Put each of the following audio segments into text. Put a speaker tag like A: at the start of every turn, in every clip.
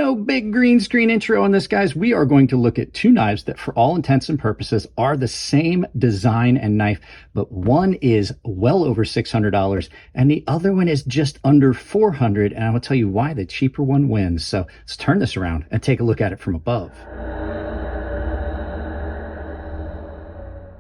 A: No big green screen intro on this, guys. We are going to look at two knives that for all intents and purposes are the same design and knife, but one is well over $600 and the other one is just under $400. And I will tell you why the cheaper one wins. So let's turn this around and take a look at it from above.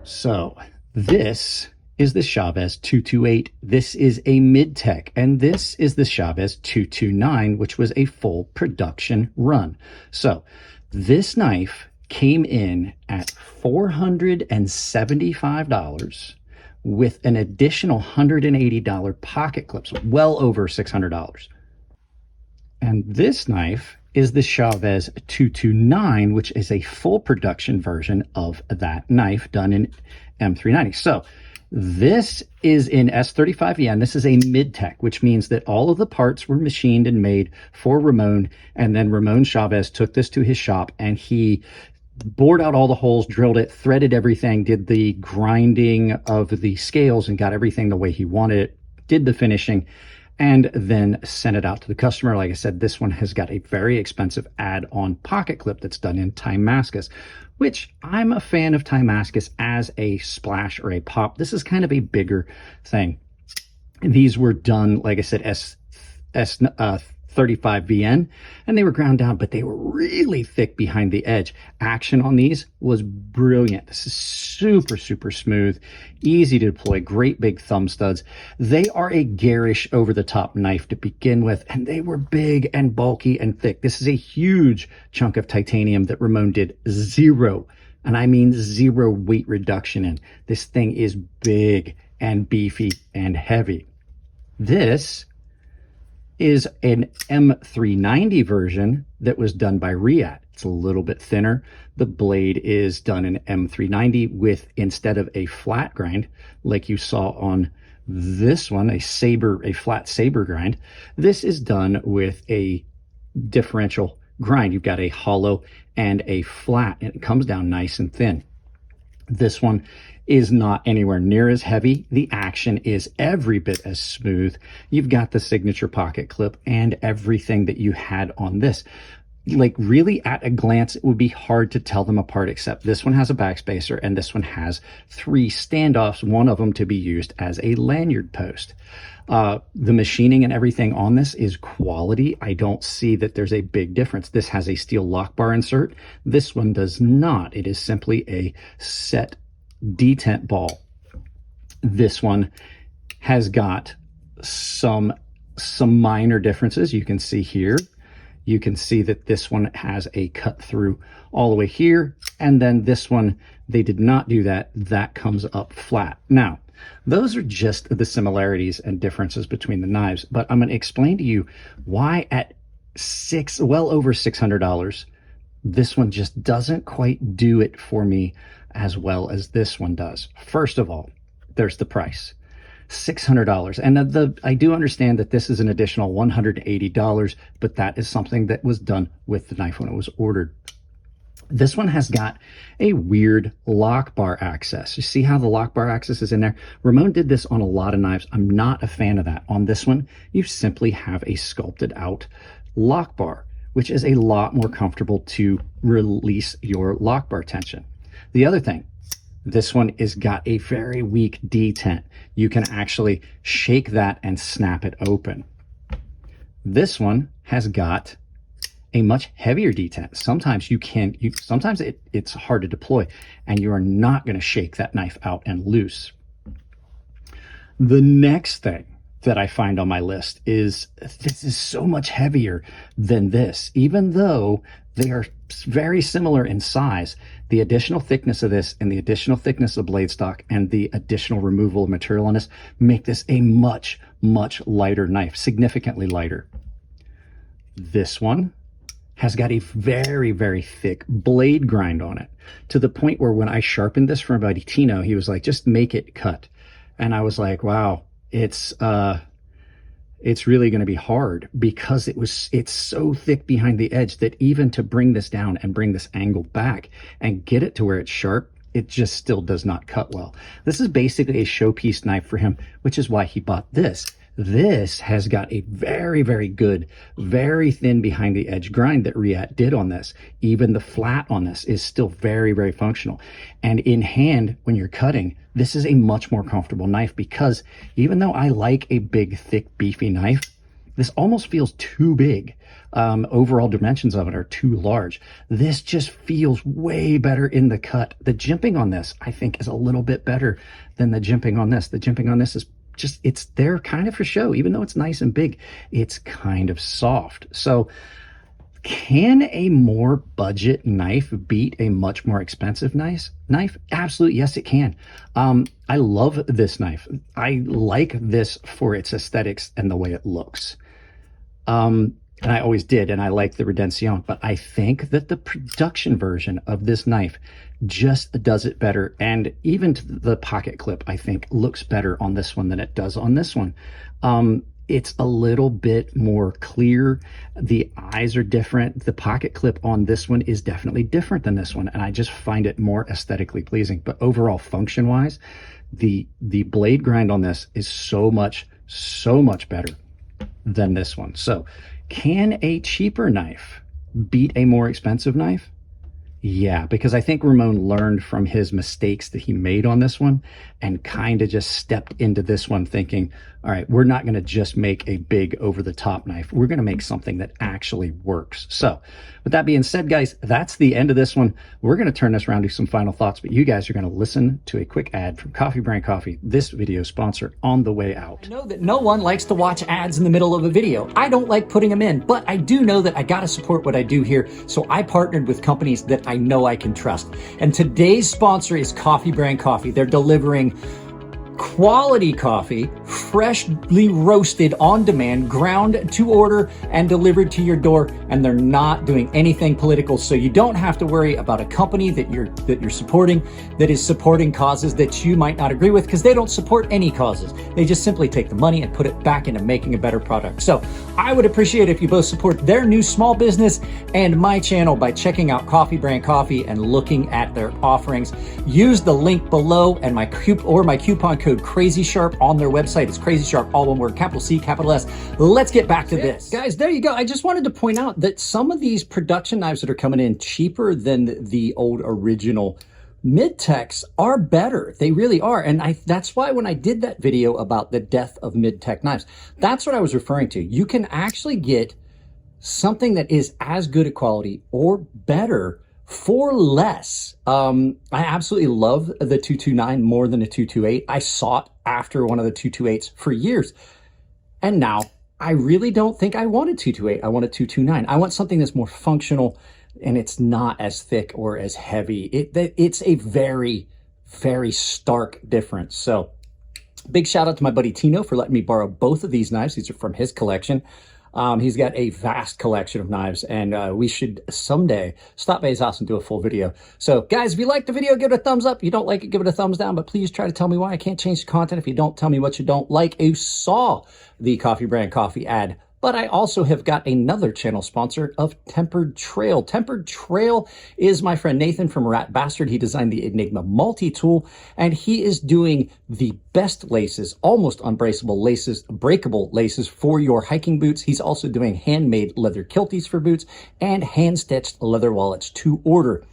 A: So this is the Chavez 228. This is a mid-tech, and this is the Chavez 229, which was a full production run. So this knife came in at $475 with an additional $180 pocket clips, well over $600. And this knife is the Chavez 229, which is a full production version of that knife done in M390. So this is in S35VN. This is a mid-tech, which means that all of the parts were machined and made for Ramon. And then Ramon Chavez took this to his shop and he bored out all the holes, drilled it, threaded everything, did the grinding of the scales and got everything the way he wanted it, did the finishing, and then sent it out to the customer. Like I said, this one has got a very expensive add-on pocket clip that's done in Damascus, which I'm a fan of Damascus as a splash or a pop. This is kind of a bigger thing. These were done, like I said, S35VN, and they were ground down, but they were really thick behind the edge. Action on these was brilliant. This is super, super smooth, easy to deploy, great big thumb studs. They are a garish over-the-top knife to begin with, and they were big and bulky and thick. This is a huge chunk of titanium that Ramon did zero, and I mean zero weight reduction in. This thing is big and beefy and heavy. This is an M390 version that was done by Riyadh. It's a little bit thinner. The blade is done in M390 with, instead of a flat grind like you saw on this one, a flat saber grind, this is done with a differential grind. You've got a hollow and a flat, and it comes down nice and thin. This one is not anywhere near as heavy. The action is every bit as smooth. You've got the signature pocket clip and everything that you had on this. Like, really at a glance, it would be hard to tell them apart, except this one has a backspacer and this one has 3 standoffs, one of them to be used as a lanyard post. The machining and everything on this is quality. I don't see that there's a big difference. This has a steel lock bar insert. This one does not. It is simply a set detent ball. This one has got some minor differences. You can see here. You can see that this one has a cut through all the way here, and then this one, they did not do that. That comes up flat. Now, those are just the similarities and differences between the knives, but I'm going to explain to you why at well over $600, this one just doesn't quite do it for me as well as this one does. First of all, there's the price. $600. And I do understand that this is an additional $180, but that is something that was done with the knife when it was ordered. This one has got a weird lock bar access. You see how the lock bar access is in there? Ramon did this on a lot of knives. I'm not a fan of that. On this one, you simply have a sculpted out lock bar, which is a lot more comfortable to release your lock bar tension. The other thing, this one has got a very weak detent. You can actually shake that and snap it open. This one has got a much heavier detent. Sometimes it's hard to deploy, and you are not going to shake that knife out and loose. The next thing that I find on my list is this is so much heavier than this. Even though they are very similar in size, the additional thickness of this and the additional thickness of blade stock and the additional removal of material on this make this a much, much lighter knife, significantly lighter. This one has got a very, very thick blade grind on it, to the point where when I sharpened this for my buddy Tino, he was like, just make it cut. And I was like, wow, it's really going to be hard, because it's so thick behind the edge that even to bring this down and bring this angle back and get it to where it's sharp, it just still does not cut well. This is basically a showpiece knife for him, which is why he bought this. This has got a very, very good, very thin behind the edge grind that Riat did on this. Even the flat on this is still very, very functional. And in hand, when you're cutting, this is a much more comfortable knife, because even though I like a big, thick, beefy knife, this almost feels too big. Overall dimensions of it are too large. This just feels way better in the cut. The jimping on this, I think, is a little bit better than the jimping on this. The jimping on this is just, it's there kind of for show. Even though it's nice and big, it's kind of soft. So can a more budget knife beat a much more expensive knife? Absolutely, yes, it can. I love this knife. I like this for its aesthetics and the way it looks. And I always did, and I like the Redención, but I think that the production version of this knife just does it better. And even the pocket clip, I think, looks better on this one than it does on this one. It's a little bit more clear. The eyes are different. The pocket clip on this one is definitely different than this one, and I just find it more aesthetically pleasing. But overall, function-wise, the blade grind on this is so much better than this one. So can a cheaper knife beat a more expensive knife? Yeah, because I think Ramon learned from his mistakes that he made on this one and kind of just stepped into this one thinking, all right, we're not going to just make a big over-the-top knife. We're going to make something that actually works. So with that being said, guys, that's the end of this one. We're going to turn this around to some final thoughts, but you guys are going to listen to a quick ad from Coffee Brand Coffee, this video sponsor, on the way out.
B: I know that no one likes to watch ads in the middle of a video. I don't like putting them in, but I do know that I got to support what I do here. So I partnered with companies that I know I can trust. And today's sponsor is Coffee Brand Coffee. They're delivering quality coffee, freshly roasted on demand, ground to order and delivered to your door, and they're not doing anything political, so you don't have to worry about a company that you're supporting that is supporting causes that you might not agree with, because they don't support any causes. They just simply take the money and put it back into making a better product. So I would appreciate if you both support their new small business and my channel by checking out Coffee Brand Coffee and looking at their offerings. Use the link below and my coupon code Crazy Sharp on their website. It's Crazy Sharp, all one word, capital C, capital S. Let's get back to this. Guys, there you go. I just wanted to point out that some of these production knives that are coming in cheaper than the old original mid-techs are better. They really are. And that's why when I did that video about the death of mid-tech knives, that's what I was referring to. You can actually get something that is as good a quality or better for less. I absolutely love the 229 more than a 228. I sought after one of the 228s for years. And now I really don't think I want a 228. I want a 229. I want something that's more functional and it's not as thick or as heavy. It's a very, very stark difference. So big shout out to my buddy Tino for letting me borrow both of these knives. These are from his collection. He's got a vast collection of knives, and we should someday stop by his house and do a full video. So guys, if you like the video, give it a thumbs up. If you don't like it, give it a thumbs down, but please try to tell me why. I can't change the content if you don't tell me what you don't like. You saw the Coffee Brand Coffee ad, but I also have got another channel sponsor of Tempered Trail. Tempered Trail is my friend Nathan from Rat Bastard. He designed the Enigma multi-tool, and he is doing the best laces, almost unbreakable laces, breakable laces for your hiking boots. He's also doing handmade leather kilties for boots and hand-stitched leather wallets to order.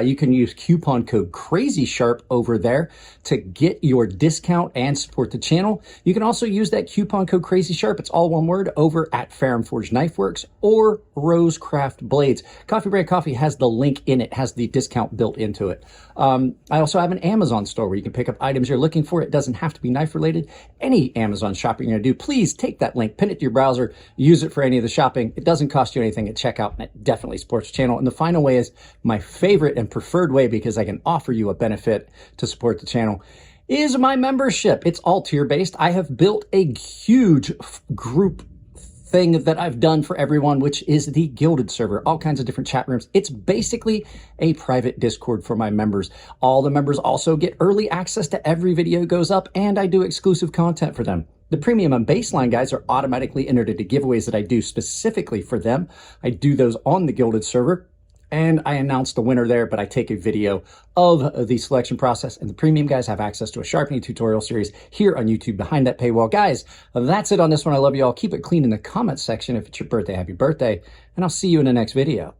B: You can use coupon code Crazy Sharp over there to get your discount and support the channel. You can also use that coupon code Crazy Sharp, it's all one word, over at Ferrum Forge Knife Works or Rosecraft Blades. Coffee Brand Coffee has the link in it, has the discount built into it. I also have an Amazon store where you can pick up items you're looking for. It doesn't have to be knife related. Any Amazon shopping you're gonna do, please take that link, pin it to your browser, use it for any of the shopping. It doesn't cost you anything at checkout, and it definitely supports the channel. And the final way is my favorite and preferred way, because I can offer you a benefit to support the channel, is my membership. It's all tier based. I have built a huge group thing that I've done for everyone, which is the Gilded server, all kinds of different chat rooms. It's basically a private Discord for my members. All the members also get early access to every video goes up, and I do exclusive content for them. The premium and baseline guys are automatically entered into giveaways that I do specifically for them. I do those on the Gilded server. and I announced the winner there, but I take a video of the selection process, and the premium guys have access to a sharpening tutorial series here on YouTube behind that paywall. Guys, that's it on this one. I love you all. Keep it clean in the comments section. If it's your birthday, happy birthday, and I'll see you in the next video.